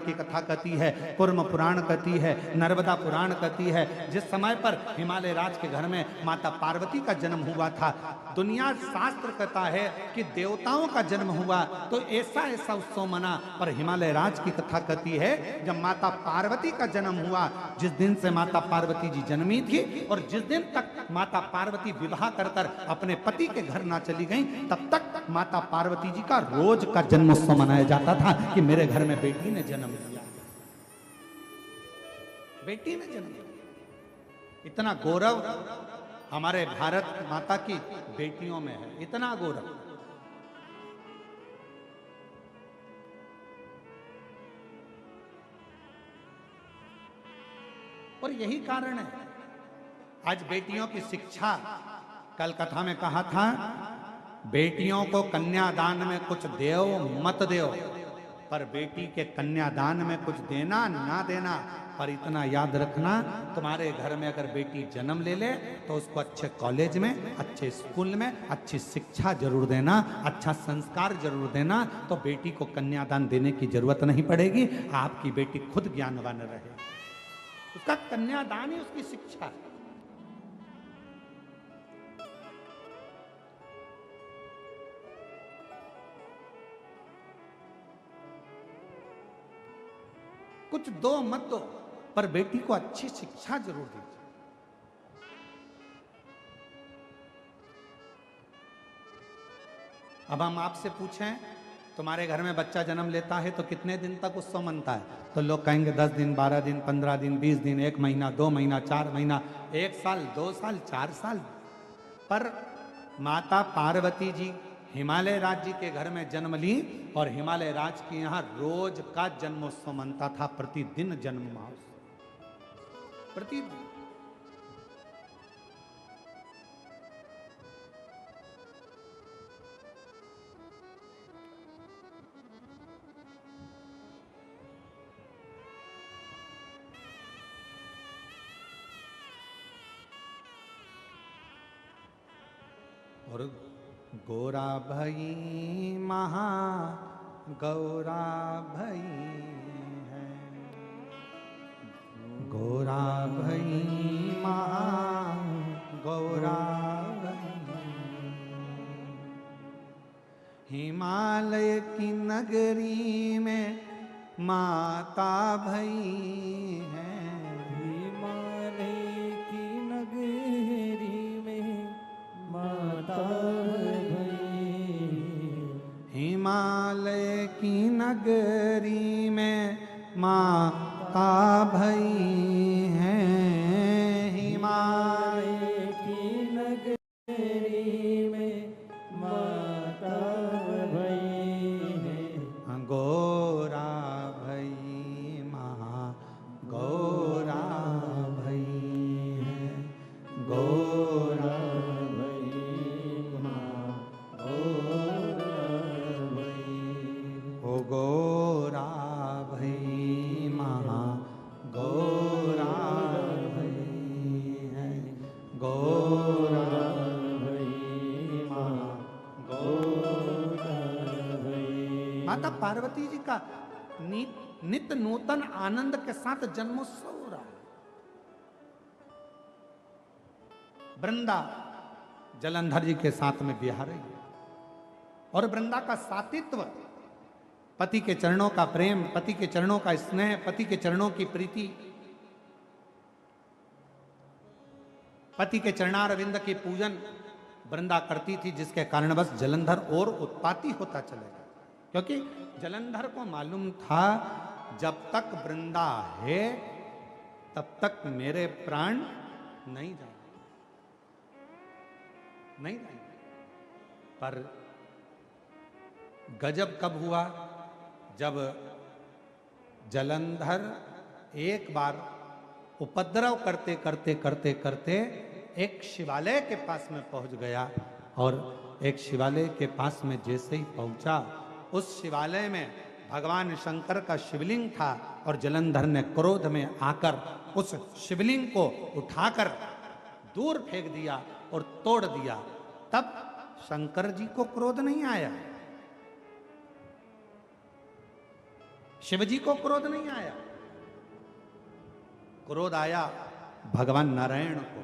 की कथा कहती है, कुर्म पुराण कहती है, नर्मदा पुराण कहती है। जिस समय पर हिमालय राज के घर में माता पार्वती का जन्म हुआ था, दुनिया शास्त्र कहता है कि देवताओं का जन्म हुआ तो ऐसा ऐसा उत्सव मना, पर हिमालय राज की कथा कहती है जब माता पार्वती का जन्म हुआ, जिस दिन से माता पार्वती जी जन्मी थी और जिस दिन तक माता पार्वती विवाह कर कर अपने पति के घर ना चली गई, तब तक माता पार्वती जी का रोज का जन्मोत्सव मनाया जाता था कि मेरे घर में बेटी ने जन्म लिया, बेटी ने जन्म लिया। इतना गौरव हमारे भारत माता की बेटियों में है, इतना गौरव। और यही कारण है आज बेटियों की शिक्षा, कल कथा में कहा था बेटियों को कन्यादान में कुछ देओ मत देओ, पर बेटी के कन्यादान में कुछ देना ना देना, पर इतना याद रखना तुम्हारे घर में अगर बेटी जन्म ले ले तो उसको अच्छे कॉलेज में, अच्छे स्कूल में अच्छी शिक्षा जरूर देना, अच्छा संस्कार जरूर देना, तो बेटी को कन्यादान देने की जरूरत नहीं पड़ेगी। आपकी बेटी खुद ज्ञानवान रहे, उसका कन्यादान ही उसकी शिक्षा है। कुछ दो मत दो, पर बेटी को अच्छी शिक्षा जरूर दीजिए। अब हम आपसे पूछें तुम्हारे घर में बच्चा जन्म लेता है तो कितने दिन तक उत्सव मनता है, तो लोग कहेंगे 10 दिन, 12 दिन, 15 दिन, 20 दिन, 1 महीना, 2 महीना, 4 महीना, 1 साल, 2 साल, 4 साल। पर माता पार्वती जी हिमालय राज्य के घर में जन्म ली और हिमालय राज के यहाँ रोज का जन्मोत्सव मनता था, प्रतिदिन जन्म महोत्सव, प्रतिदिन। और गोरा भई महा गौरा भई है, गोरा भई महा गौरा भई, हिमालय की नगरी में माता भई है, हिमालय की नगरी में माता भई, हिमालय की नगरी में माता भई है, हिमालय की नगरी में माता भई है, गोरा भई महा गौरा भई है, गोरा ओ गोरा भई महा गौरा भई है, गोरा भई महा गौरा भई। माता पार्वती जी का नित्य नूतन आनंद के साथ जन्मोत्सव हो रहा है। वृंदा जलंधर जी के साथ में बिहार रही है और वृंदा का सातित्व, पति के चरणों का प्रेम, पति के चरणों का स्नेह, पति के चरणों की प्रीति, पति के चरणारविंद की पूजन वृंदा करती थी, जिसके कारणवश जलंधर और उत्पाती होता चलेगा। क्योंकि जलंधर को मालूम था जब तक वृंदा है तब तक मेरे प्राण नहीं जाएंगे, नहीं जाएंगे। पर गजब कब हुआ, जब जलंधर एक बार उपद्रव करते करते करते करते एक शिवालय के पास में पहुंच गया, और एक शिवालय के पास में जैसे ही पहुंचा, उस शिवालय में भगवान शंकर का शिवलिंग था, और जलंधर ने क्रोध में आकर उस शिवलिंग को उठाकर दूर फेंक दिया और तोड़ दिया। तब शंकर जी को क्रोध नहीं आया, शिवजी को क्रोध नहीं आया, क्रोध आया भगवान नारायण को।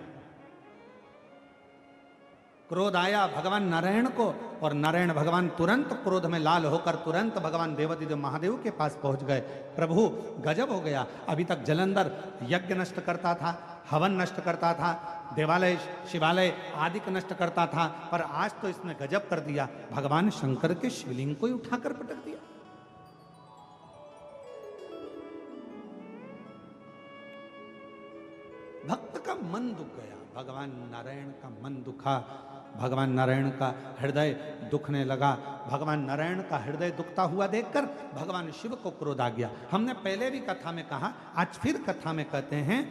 क्रोध आया भगवान नारायण को, और नारायण भगवान तुरंत क्रोध में लाल होकर तुरंत भगवान देवादिदेव महादेव के पास पहुंच गए। प्रभु गजब हो गया, अभी तक जलंधर यज्ञ नष्ट करता था, हवन नष्ट करता था, देवालय शिवालय आदि को नष्ट करता था, पर आज तो इसने गजब कर दिया, भगवान शंकर के शिवलिंग को ही उठाकर पटक दिया। भक्त का मन दुख गया, भगवान नारायण का मन दुखा, भगवान नारायण का हृदय दुखने लगा। भगवान नारायण का हृदय दुखता हुआ देखकर भगवान शिव को क्रोध आ गया। हमने पहले भी कथा में कहा, आज फिर कथा में कहते हैं,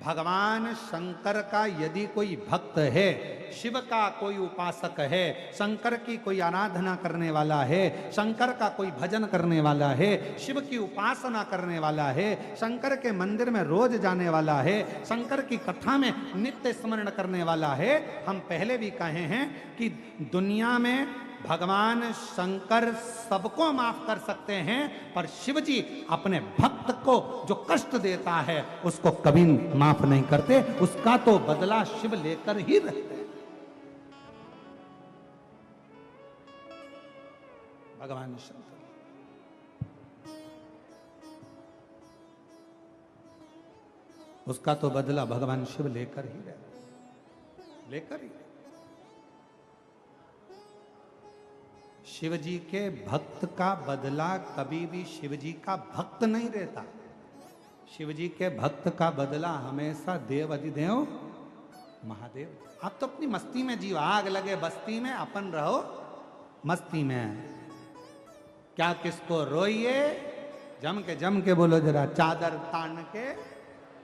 भगवान शंकर का यदि कोई भक्त है, शिव का कोई उपासक है, शंकर की कोई आराधना करने वाला है, शंकर का कोई भजन करने वाला है, शिव की उपासना करने वाला है, शंकर के मंदिर में रोज जाने वाला है, शंकर की कथा में नित्य स्मरण करने वाला है। हम पहले भी कहे हैं कि दुनिया में भगवान शंकर सबको माफ कर सकते हैं, पर शिव जी अपने भक्त को जो कष्ट देता है उसको कभी माफ नहीं करते, उसका तो बदला शिव लेकर ही रहते हैं। भगवान शंकर उसका तो बदला भगवान शिव लेकर ही रहते, लेकर ही। शिव जी के भक्त का बदला कभी भी शिव जी का भक्त नहीं रहता। शिव जी के भक्त का बदला हमेशा देव अधिदेव महादेव। आप तो अपनी मस्ती में जीव, आग लगे बस्ती में, अपन रहो मस्ती में। क्या किसको रोइए, जम के बोलो जरा, चादर तान के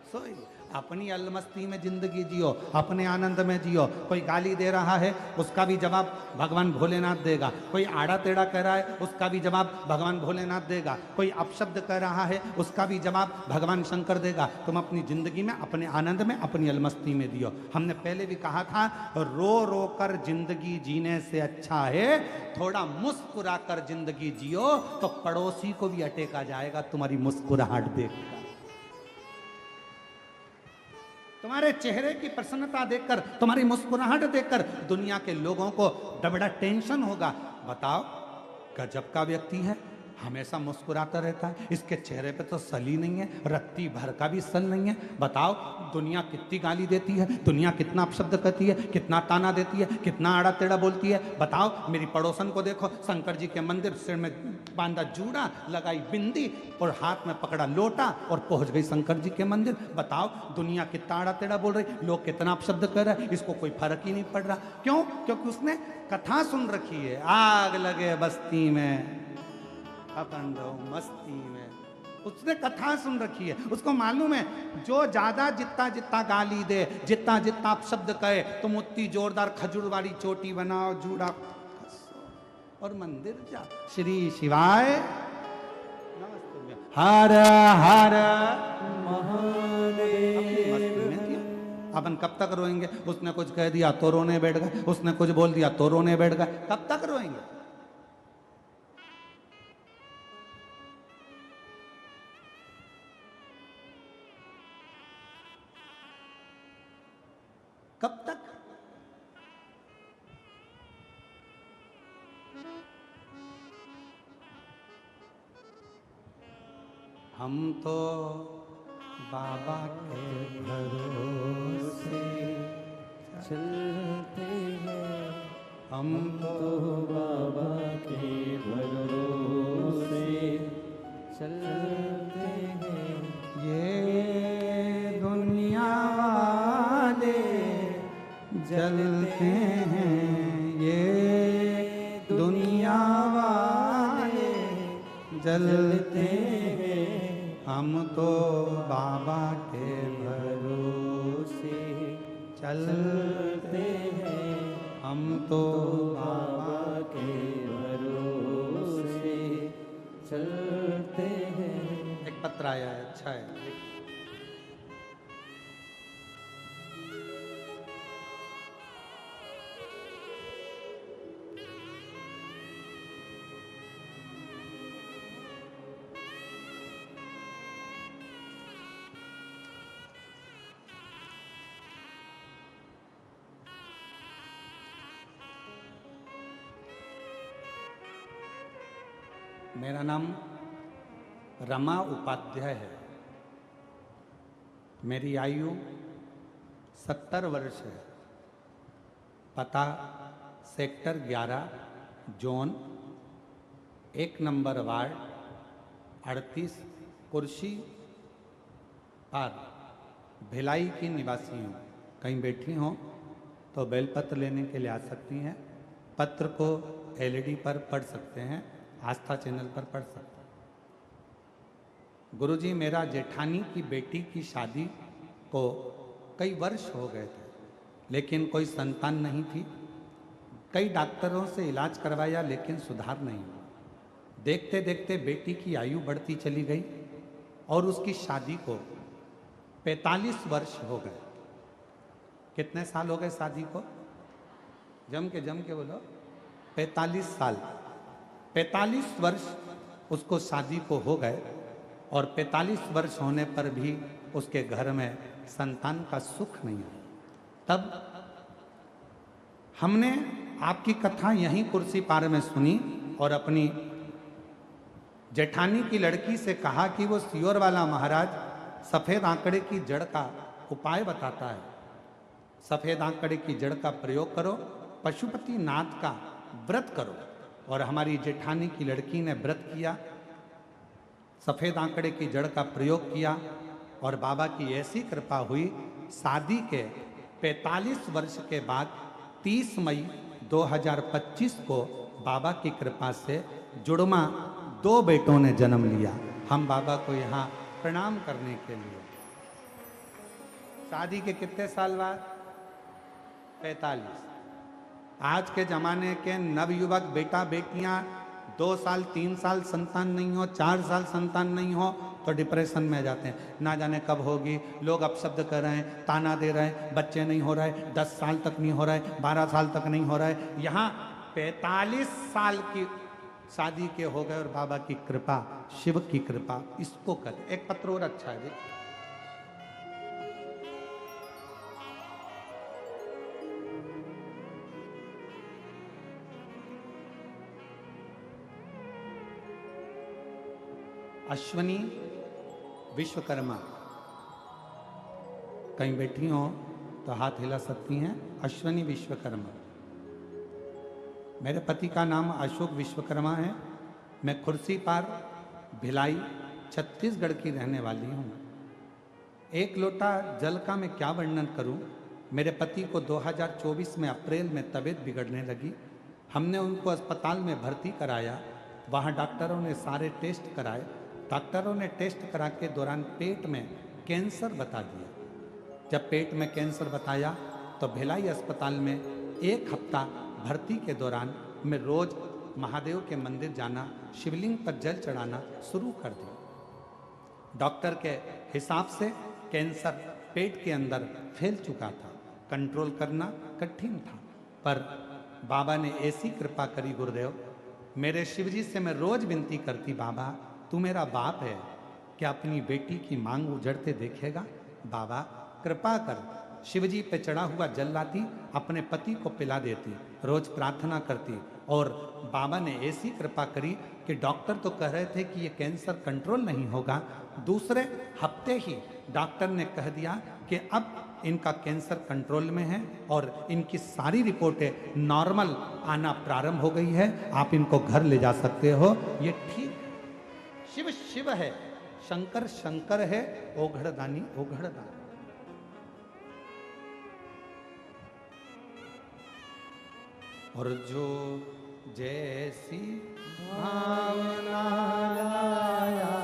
सोइए। अपनी अलमस्ती में जिंदगी जियो, अपने आनंद में जियो। कोई गाली दे रहा है उसका भी जवाब भगवान भोलेनाथ देगा, कोई आड़ा टेढ़ा कह रहा है उसका भी जवाब भगवान भोलेनाथ देगा, कोई अपशब्द कह रहा है उसका भी जवाब भगवान शंकर देगा। तुम अपनी जिंदगी में अपने आनंद में अपनी अलमस्ती में दियो। हमने पहले भी कहा था, रो रो कर जिंदगी जीने से अच्छा है थोड़ा मुस्कुरा कर जिंदगी जियो, तो पड़ोसी को भी अटेका जाएगा तुम्हारी मुस्कुराहट देखकर। तुम्हारे चेहरे की प्रसन्नता देखकर, तुम्हारी मुस्कुराहट देखकर दुनिया के लोगों को बड़ा टेंशन होगा। बताओ, गजब का व्यक्ति है, हमेशा मुस्कुराता रहता है, इसके चेहरे पे तो सल ही नहीं है, रत्ती भर का भी सल नहीं है। बताओ, दुनिया कितनी गाली देती है, दुनिया कितना अपशब्द कहती है, कितना ताना देती है, कितना आड़ा टेढ़ा बोलती है। बताओ, मेरी पड़ोसन को देखो, शंकर जी के मंदिर, सिर में बांधा जूड़ा, लगाई बिंदी और हाथ में पकड़ा लोटा और पहुंच गई शंकर जी के मंदिर। बताओ, दुनिया कितना आड़ा टेढ़ा बोल रही, लोग कितना अपशब्द कर रहे हैं, इसको कोई फर्क ही नहीं पड़ रहा। क्यों? क्योंकि उसने कथा सुन रखी है, आग लगे बस्ती में अपन रहो मस्ती में। उसने कथा सुन रखी है, उसको मालूम है जो ज्यादा जितना जितना गाली दे, जितना जितना शब्द कहे, तुम उतनी जोरदार खजूर वाली चोटी बनाओ, जूड़ा और मंदिर जा। श्री शिवाय नमस्ते। हर हर महादेव। अपन कब तक रोएंगे? उसने कुछ कह दिया तो रोने बैठ गए, उसने कुछ बोल दिया तो रोने बैठ गए, कब तक रोएंगे? कब तक? हम तो बाबा के भरोसे चलते हैं, हम तो बाबा के भरोसे चलते हैं। ये दुनिया वाले जलते हैं, ये दुनिया वाले जलते हैं, हम तो बाबा के भरोसे चलते हैं, हम तो बाबा के भरोसे चलते हैं। एक पत्र आया है, अच्छा है। मेरा नाम रमा उपाध्याय है। मेरी आयु 70 वर्ष है। पता सेक्टर 11 जोन 1 नंबर वार्ड 38 कुर्सी पार भिलाई की निवासी हूँ। कहीं बैठी हों तो बेलपत्र लेने के लिए आ सकती हैं। पत्र को एलईडी पर पढ़ सकते हैं, आस्था चैनल पर पढ़ सकते हैं। गुरुजी, मेरा जेठानी की बेटी की शादी को कई वर्ष हो गए थे, लेकिन कोई संतान नहीं थी। कई डॉक्टरों से इलाज करवाया लेकिन सुधार नहीं हुआ। देखते देखते बेटी की आयु बढ़ती चली गई और उसकी शादी को 45 वर्ष हो गए। कितने साल हो गए शादी को? जम के बोलो। 45 साल। 45 वर्ष उसको शादी को हो गए और 45 वर्ष होने पर भी उसके घर में संतान का सुख नहीं है। तब हमने आपकी कथा यहीं कुर्सी पार में सुनी और अपनी जेठानी की लड़की से कहा कि वो सियोर वाला महाराज सफेद आंकड़े की जड़ का उपाय बताता है। सफेद आंकड़े की जड़ का प्रयोग करो, पशुपति नाथ का व्रत करो। और हमारी जेठानी की लड़की ने व्रत किया, सफेद आंकड़े की जड़ का प्रयोग किया और बाबा की ऐसी कृपा हुई। शादी के 45 वर्ष के बाद 30 मई 2025 को बाबा की कृपा से जुड़वा 2 बेटों ने जन्म लिया। हम बाबा को यहाँ प्रणाम करने के लिए। शादी के कितने साल बाद? 45। आज के जमाने के नवयुवक बेटा बेटियां 2 साल 3 साल संतान नहीं हो, 4 साल संतान नहीं हो तो डिप्रेशन में जाते हैं। ना जाने कब होगी, लोग अपशब्द कर रहे हैं, ताना दे रहे हैं, बच्चे नहीं हो रहे, 10 साल तक नहीं हो रहे, 12 साल तक नहीं हो रहे। यहाँ 45 साल की शादी के हो गए और बाबा की कृपा, शिव की कृपा, इसको कर। एक पत्र और अच्छा है जी। अश्वनी विश्वकर्मा, कहीं बैठी हो तो हाथ हिला सकती हैं। अश्वनी विश्वकर्मा। मेरे पति का नाम अशोक विश्वकर्मा है। मैं खुर्सी पार भिलाई छत्तीसगढ़ की रहने वाली हूँ। एक लोटा जल का मैं क्या वर्णन करूँ। मेरे पति को 2024 में अप्रैल में तबीयत बिगड़ने लगी। हमने उनको अस्पताल में भर्ती कराया। वहाँ डॉक्टरों ने सारे टेस्ट कराए। डॉक्टरों ने टेस्ट करा के दौरान पेट में कैंसर बता दिया। जब पेट में कैंसर बताया तो भिलाई अस्पताल में 1 हफ्ता भर्ती के दौरान मैं रोज महादेव के मंदिर जाना, शिवलिंग पर जल चढ़ाना शुरू कर दिया। डॉक्टर के हिसाब से कैंसर पेट के अंदर फैल चुका था। कंट्रोल करना कठिन था, पर बाबा ने ऐसी कृपा करी गुरुदेव। मेरे शिवजी से मैं रोज विनती करती, बाबा तू मेरा बाप है, क्या अपनी बेटी की मांग उजड़ते देखेगा? बाबा कृपा कर। शिवजी पे चढ़ा हुआ जल लाती, अपने पति को पिला देती, रोज प्रार्थना करती। और बाबा ने ऐसी कृपा करी कि डॉक्टर तो कह रहे थे कि ये कैंसर कंट्रोल नहीं होगा। दूसरे हफ्ते ही डॉक्टर ने कह दिया कि अब इनका कैंसर कंट्रोल में है और इनकी सारी रिपोर्टें नॉर्मल आना प्रारंभ हो गई है। आप इनको घर ले जा सकते हो। ये ठीक है। शिव शिव है, शंकर शंकर है, ओघड़दानी ओघड़दानी। और जो जैसी भावना लाया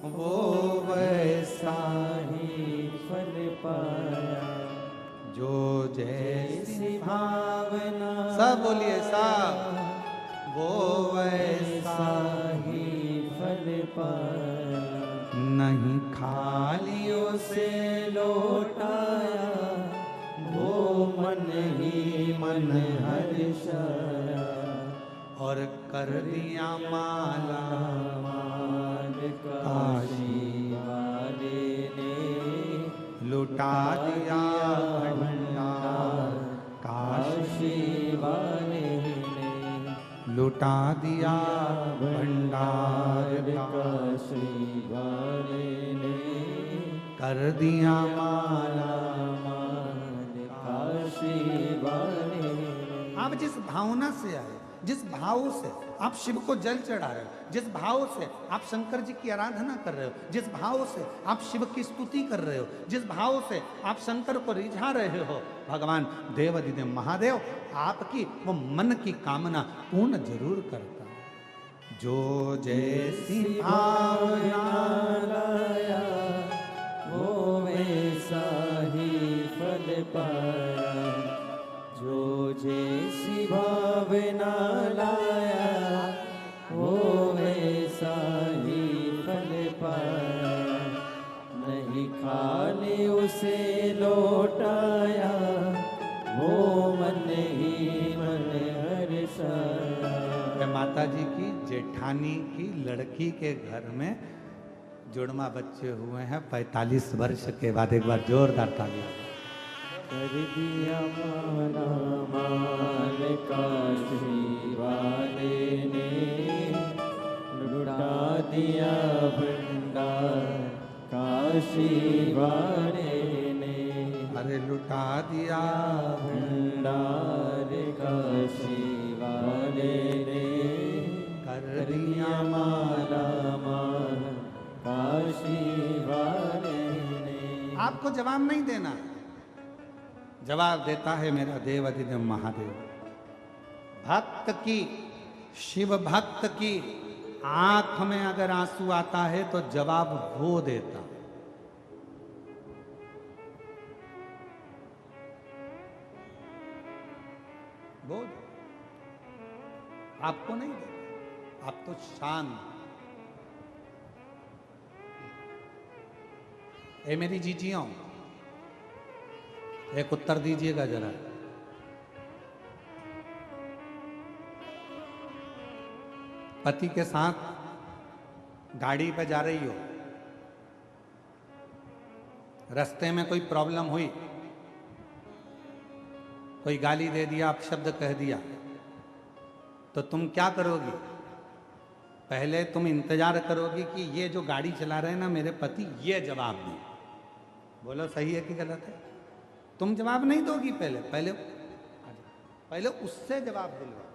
वो वैसा ही फल पाया। जो जैसी भावना सब बोलिए सब, वो वैसा ही फल पाया। नहीं खालियों से लौटाया वो मन ही मन हर्षाया। और कर दिया माला माल काशी वाले ने लुटा दिया भंडार काशी काशी वाले ने लुटा दिया भंडार का, काशी वाले ने कर दिया माला माल काशी वाले ने। आप जिस भावना से आए, जिस भाव से आप शिव को जल चढ़ा रहे हो, जिस भाव से आप शंकर जी की आराधना कर रहे हो, जिस भाव से आप शिव की स्तुति कर रहे हो, जिस भाव से आप शंकर को रिझा रहे हो, भगवान देवाधिदेव महादेव आपकी वो मन की कामना पूर्ण जरूर करता है। जो जैसी भावना लाया वो वैसा ही फल पाया, जो जैसी भावना लाया वो वैसा ही फल पाया। नहीं खाली उसे लौटाया वो मन ही मन हर्षाया। माता जी की जेठानी की लड़की के घर में जुड़वा बच्चे हुए हैं 45 वर्ष के बाद। एक बार जोरदार तालियां। कर दिया माला माल काशी वाले ने, लुटा दिया भंडार काशी वाले ने। अरे लुटा दिया भंडार काशी वाले ने, कर दिया माला माल काशी वाले ने। आपको जवाब नहीं देना, जवाब देता है मेरा देवाधिदेव महादेव। भक्त की, शिव भक्त की आंख में अगर आंसू आता है तो जवाब वो देता। वो आपको नहीं देता, आप तो शांत। ए मेरी जीजियों, एक उत्तर दीजिएगा जरा। पति के साथ गाड़ी पे जा रही हो, रास्ते में कोई प्रॉब्लम हुई, कोई गाली दे दिया, अपशब्द कह दिया, तो तुम क्या करोगी? पहले तुम इंतजार करोगी कि ये जो गाड़ी चला रहे हैं ना मेरे पति, ये जवाब दें। बोलो सही है कि गलत है? तुम जवाब नहीं दोगी, पहले उससे जवाब दिलवा।